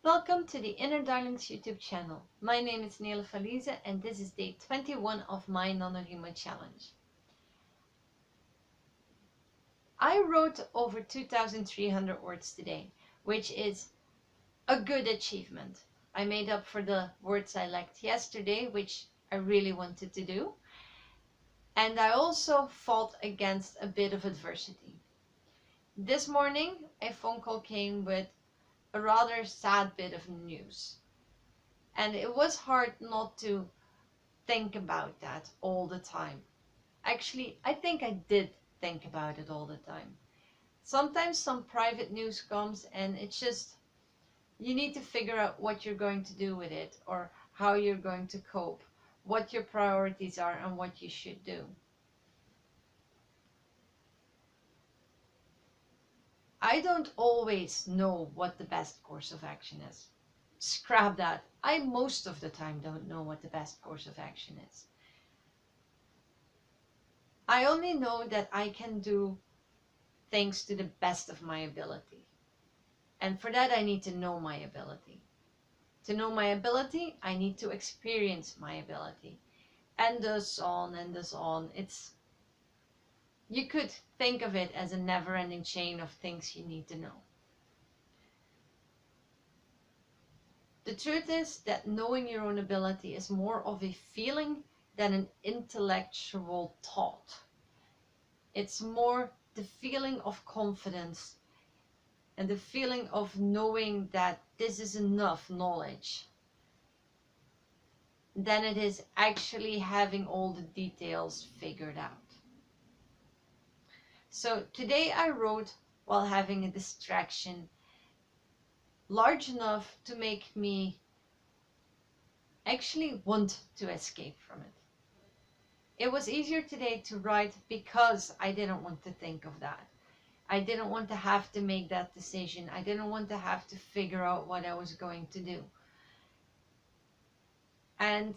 Welcome to the Inner Darlings YouTube channel. My name is Nele Falize and this is day 21 of my NaNoWriMo challenge. I wrote over 2,300 words today, which is a good achievement. I made up for the words I lacked yesterday, which I really wanted to do. And I also fought against a bit of adversity. This morning, a phone call came with a rather sad bit of news. And it was hard not to think about that all the time. Actually, I think I did think about it all the time. Sometimes some private news comes and it's just, you need to figure out what you're going to do with it or how you're going to cope, what your priorities are and what you should do. I don't always know what the best course of action is. Scrap that. I most of the time don't know what the best course of action is. I only know that I can do things to the best of my ability. And for that I need to know my ability. To know my ability, I need to experience my ability. And thus on and thus on. You could think of it as a never-ending chain of things you need to know. The truth is that knowing your own ability is more of a feeling than an intellectual thought. It's more the feeling of confidence and the feeling of knowing that this is enough knowledge than it is actually having all the details figured out. So today I wrote while having a distraction large enough to make me actually want to escape from it. It was easier today to write because I didn't want to think of that. I didn't want to have to make that decision. I didn't want to have to figure out what I was going to do. And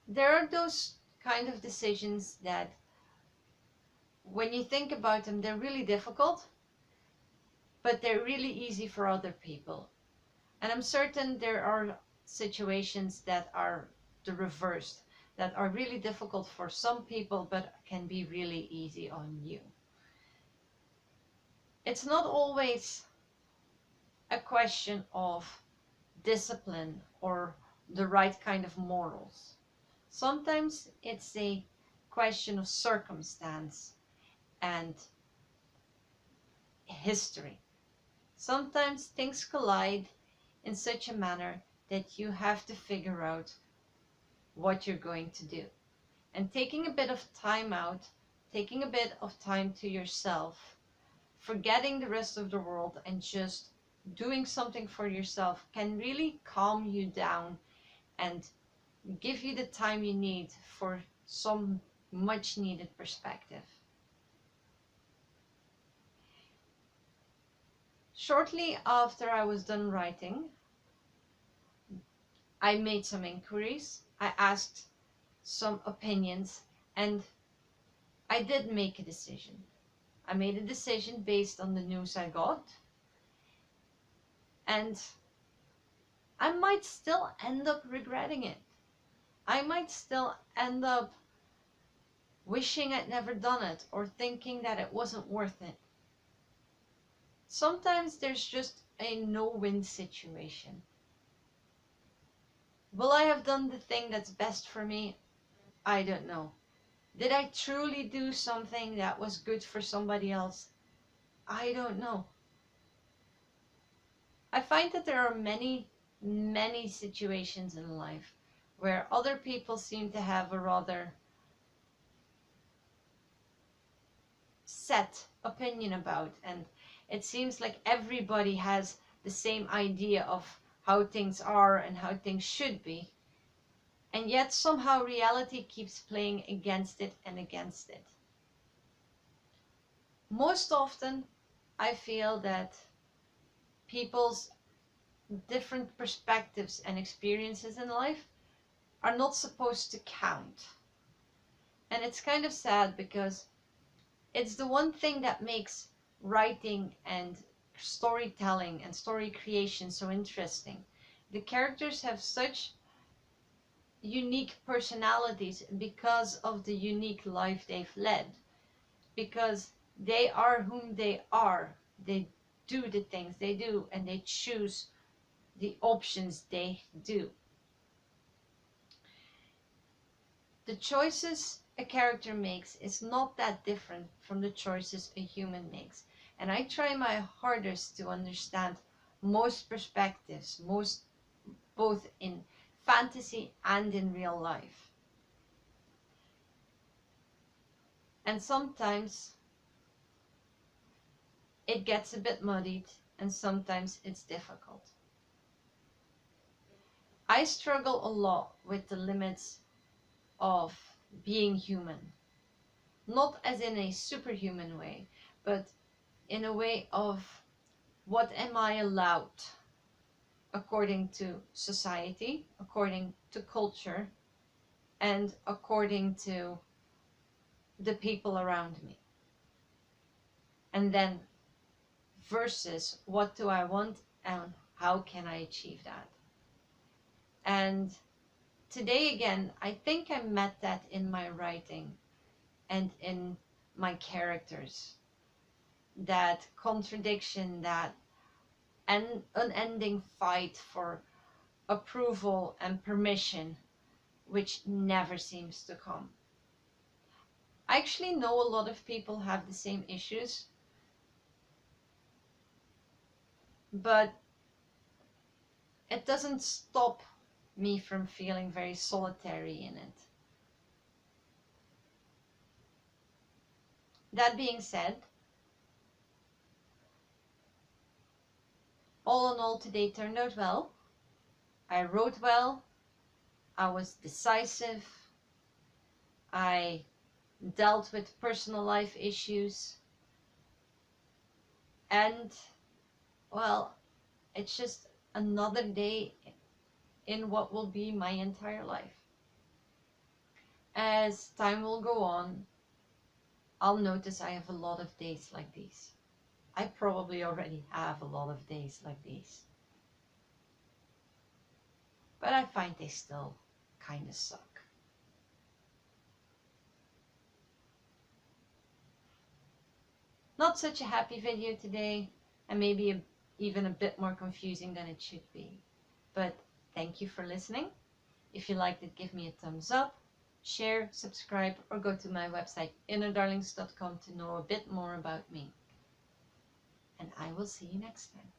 there are those kind of decisions that when you think about them, they're really difficult, but they're really easy for other people. And I'm certain there are situations that are the reverse, that are really difficult for some people, but can be really easy on you. It's not always a question of discipline or the right kind of morals. Sometimes it's a question of circumstance and history. Sometimes things collide in such a manner that you have to figure out what you're going to do. And taking a bit of time out, taking a bit of time to yourself, forgetting the rest of the world and just doing something for yourself can really calm you down and give you the time you need for some much needed perspective. Shortly after I was done writing, I made some inquiries. I asked some opinions and I did make a decision. I made a decision based on the news I got, and I might still end up regretting it. I might still end up wishing I'd never done it or thinking that it wasn't worth it. Sometimes there's just a no-win situation. Will I have done the thing that's best for me? I don't know. Did I truly do something that was good for somebody else? I don't know. I find that there are many situations in life where other people seem to have a rather set opinion about, and it seems like everybody has the same idea of how things are and how things should be. And yet somehow reality keeps playing against it and against it. Most often I feel that people's different perspectives and experiences in life are not supposed to count. And it's kind of sad because it's the one thing that makes writing and storytelling and story creation so interesting. The characters have such unique personalities because of the unique life they've led, because they are whom they are. They do the things they do and they choose the options they do. The choices a character makes is not that different from the choices a human makes. And I try my hardest to understand most perspectives, both in fantasy and in real life. And sometimes it gets a bit muddied and sometimes it's difficult. I struggle a lot with the limits of being human. Not as in a superhuman way, but in a way of what am I allowed according to society, according to culture, and according to the people around me. And then versus what do I want and how can I achieve that. And today again, I think I met that in my writing and in my characters. That contradiction, that unending fight for approval and permission, which never seems to come. I actually know a lot of people have the same issues, but it doesn't stop me from feeling very solitary in it. That being said, all in all, today turned out well. I wrote well, I was decisive, I dealt with personal life issues, and well, it's just another day in what will be my entire life. As time will go on, I'll notice I have a lot of days like these. I probably already have a lot of days like these. But I find they still kind of suck. Not such a happy video today, and maybe even a bit more confusing than it should be. But thank you for listening. If you liked it, give me a thumbs up, share, subscribe, or go to my website innerdarlings.com to know a bit more about me. And I will see you next time.